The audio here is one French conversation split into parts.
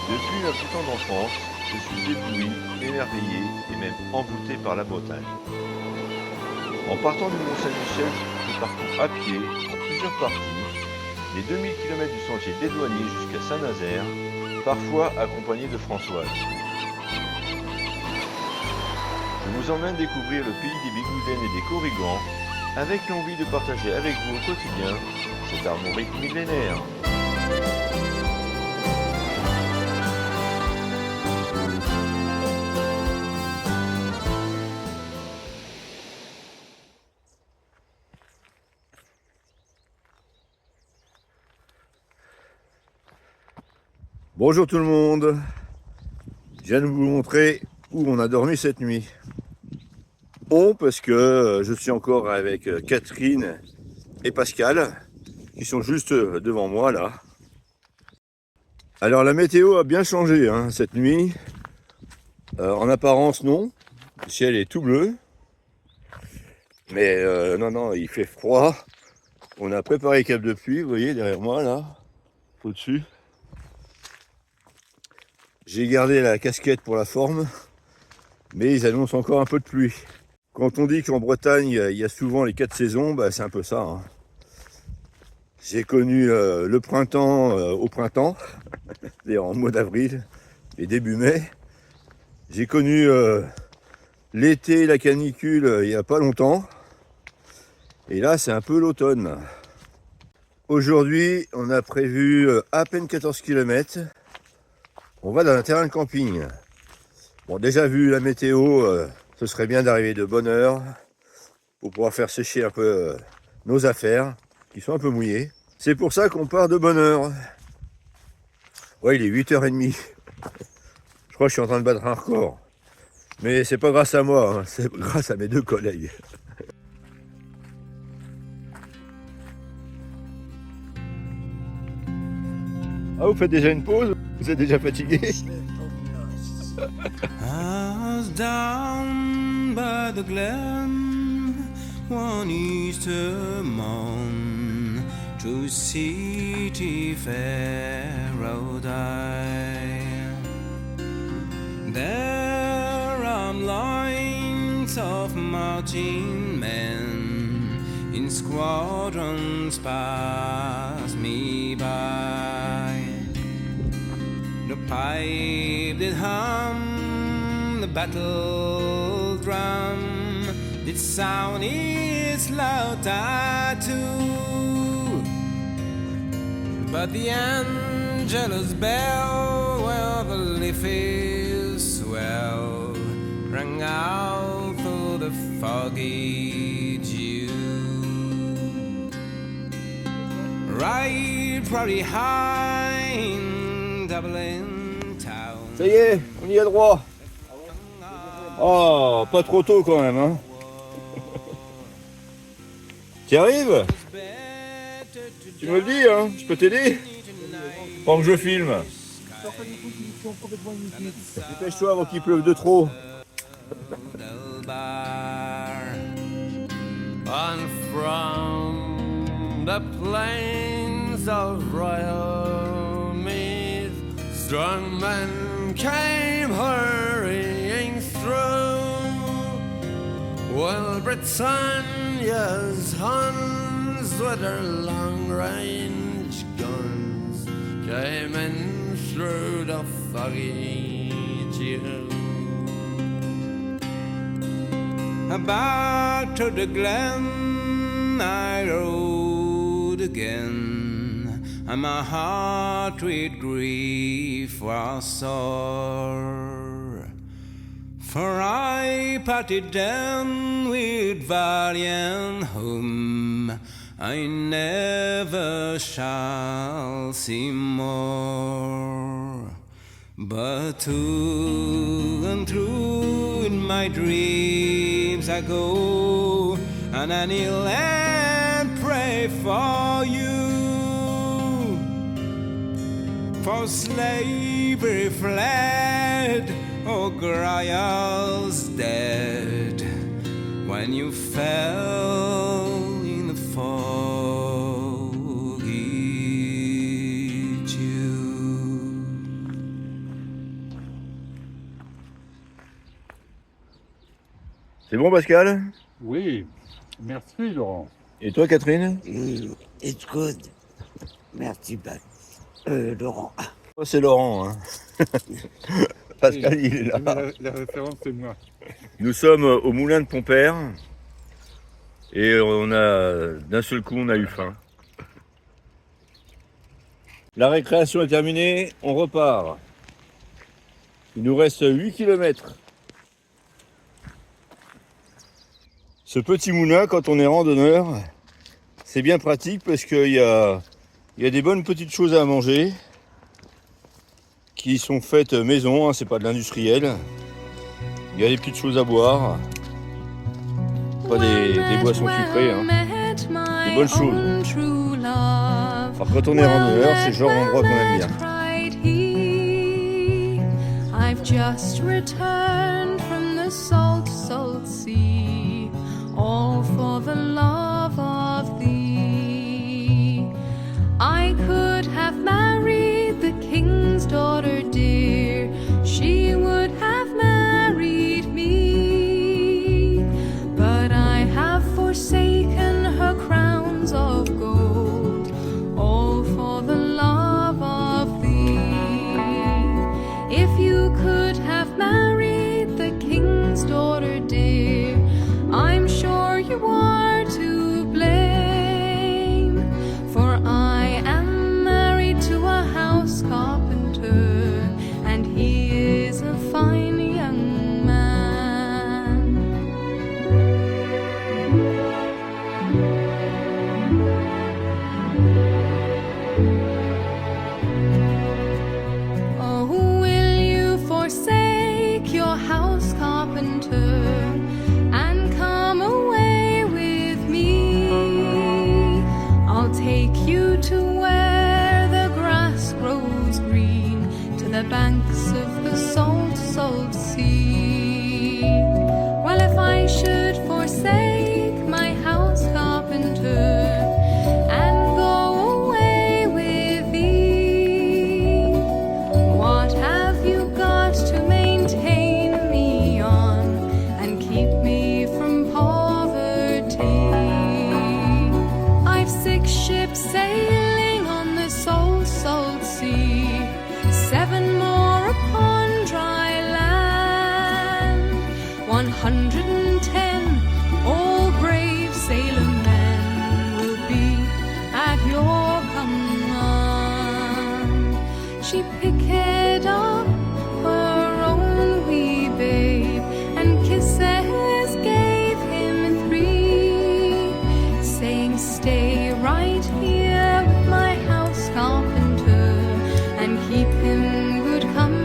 Depuis ma plus tendre enfance, je suis ébloui, émerveillé et même envoûté par la Bretagne. En partant du Mont-Saint-Michel, je parcours à pied, en plusieurs parties, les 2000 km du sentier des Douaniers jusqu'à Saint-Nazaire, parfois accompagné de Françoise. Je vous emmène découvrir le pays des Bigoudènes et des Corrigans, avec l'envie de partager avec vous au quotidien cette armorique millénaire. Bonjour tout le monde, je viens de vous montrer où on a dormi cette nuit. Parce que je suis encore avec Catherine et Pascal qui sont juste devant moi là. Alors la météo a bien changé cette nuit. En apparence non, le ciel est tout bleu. Mais non, il fait froid. On a préparé les câbles de pluie, vous voyez derrière moi là, au-dessus. J'ai gardé la casquette pour la forme, mais ils annoncent encore un peu de pluie. Quand on dit qu'en Bretagne, il y a souvent les 4 saisons, c'est un peu ça. J'ai connu le printemps au printemps, c'est-à-dire en mois d'avril et début mai. J'ai connu l'été, la canicule, il n'y a pas longtemps. Et là, c'est un peu l'automne. Aujourd'hui, on a prévu à peine 14 km. On va dans un terrain de camping. Bon, déjà vu la météo, ce serait bien d'arriver de bonne heure pour pouvoir faire sécher un peu nos affaires qui sont un peu mouillées. C'est pour ça qu'on part de bonne heure. Ouais, il est 8h30. Je crois que je suis en train de battre un record. Mais c'est pas grâce à moi, c'est grâce à mes 2 collègues. Ah, vous faites déjà une pause? Vous êtes déjà fatigué? I was down by the glen one Easter morn to City Fair rode I. There are lines of marching men in squadrons pass me by. The pipe did hum, the battle drum did sound its loud tattoo. But the Angelus bell, where the leafy swell rang out through the foggy dew. Right pretty high in Dublin town. Ça y est, on y est droit. Oh, pas trop tôt quand même, Tu arrives? Tu me le dis, je peux t'aider? Pendant que je filme. Dépêche-toi avant qu'il pleuve de trop. And from the plains of royal Meath, strong men came hurrying through, while Britannia's Huns with their long-range guns came in through the foggy dew. Back to the glen I rode again, and my heart with grief was sore. For I parted down with valiant whom I never shall see more. But to and through in my dreams I go, and I kneel and pray for you. For slavery fled, oh Grail's dead, when you fell in the foggy. C'est bon, Pascal? Oui, merci Laurent. Et toi, Catherine? It's good. Merci, Laurent. Oh, c'est Laurent. Hein. Pascal, il est là. La référence, c'est moi. Nous sommes au moulin de Pompère. Et d'un seul coup, on a eu faim. La récréation est terminée, on repart. Il nous reste 8 km. Ce petit moulin, quand on est randonneur, c'est bien pratique parce qu'il y a des bonnes petites choses à manger qui sont faites maison, hein, c'est pas de l'industriel. Il y a des petites choses à boire, pas des boissons sucrées, hein. Des bonnes choses. Alors quand on est randonneur, c'est le genre d'endroit qu'on aime bien. I've just returned from the salt, salt sea, all for the love of thee. I could have married the king's daughter dear, she would have married me, but I have forsaken her crowns of gold, all for the love of thee. If you could have married the king's daughter dear, I'm sure you are to blame, for I am married to a house carpenter, and he is a fine young man. Oh, will you forsake your house carpenter and come away with me? I'll take you to where the grass grows green, to the banks of the salt, salt sea. Well, if I should forsake my house carpenter and go away with thee, what have you got to maintain me on and keep me from poverty? I've 6 ships sailing on the salt, salt sea, 7 more upon dry land, 110 all brave sailor men will be at your command. She picked up her own wee babe and kisses gave him 3, saying, stay right here with my house carpenter and keep him good company.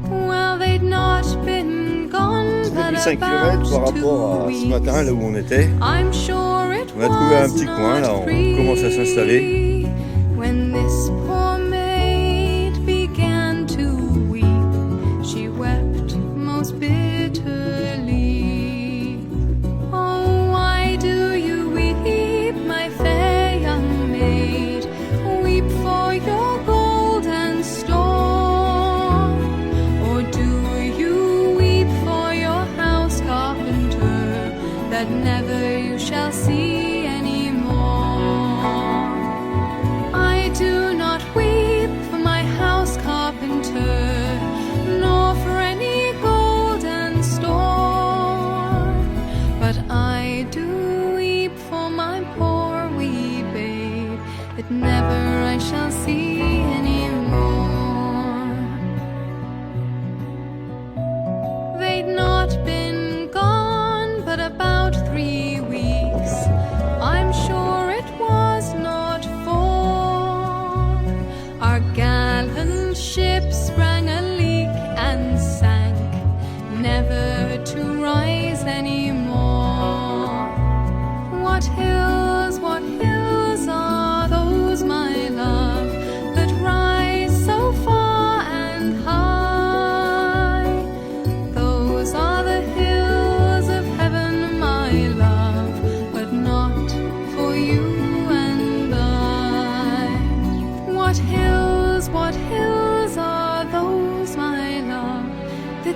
Well, they'd not been gone C'est but plus 5 km about par rapport 2 à ce matin, là où on était. weeks. I'm sure it On a trouvé un was petit coin, là, not on commence à s'installer. free when this poor maid began to weep. She wept most bitterly. Oh, why do you weep, my fair young maid? Weep for your gold and store, or do you weep for your house carpenter that never you shall see anymore?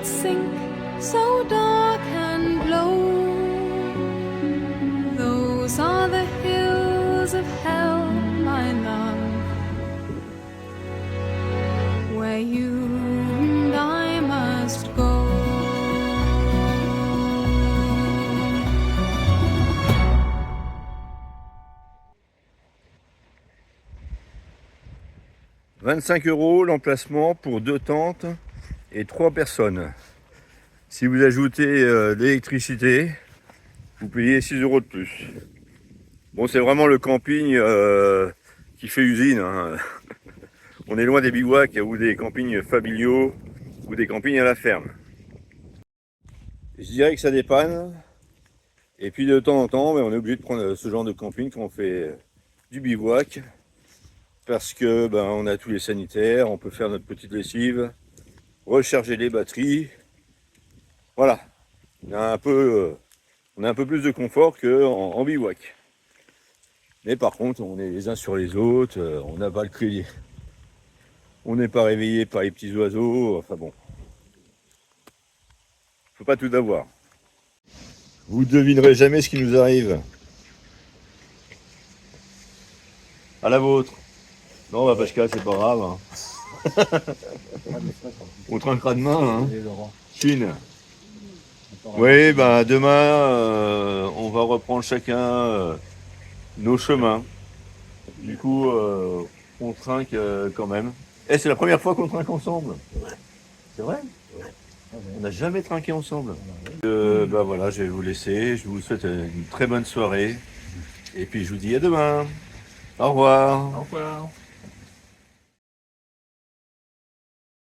that sink so dark and low. Those are the hills of hell, my love, where you and I must go. 25 € l'emplacement pour 2 tentes et 3 personnes. Si vous ajoutez l'électricité, vous payez 6 € de plus. Bon, c'est vraiment le camping qui fait usine, hein. On est loin des bivouacs ou des campings familiaux ou des campings à la ferme. Je dirais que ça dépanne. Et puis de temps en temps, on est obligé de prendre ce genre de camping quand on fait du bivouac. Parce que on a tous les sanitaires, on peut faire notre petite lessive, recharger les batteries. Voilà, on a un peu plus de confort qu'en bivouac. Mais par contre, on est les uns sur les autres, on n'a pas le crier. On n'est pas réveillé par les petits oiseaux, enfin bon. Faut pas tout avoir. Vous devinerez jamais ce qui nous arrive. À la vôtre. Non, Pascal, c'est pas grave. Hein. On trinquera demain. Hein. Chine. Oui, demain, on va reprendre chacun nos chemins. Du coup, on trinque quand même. Et c'est la première fois qu'on trinque ensemble. C'est vrai? On n'a jamais trinqué ensemble. Voilà, je vais vous laisser. Je vous souhaite une très bonne soirée. Et puis je vous dis à demain. Au revoir. Au revoir.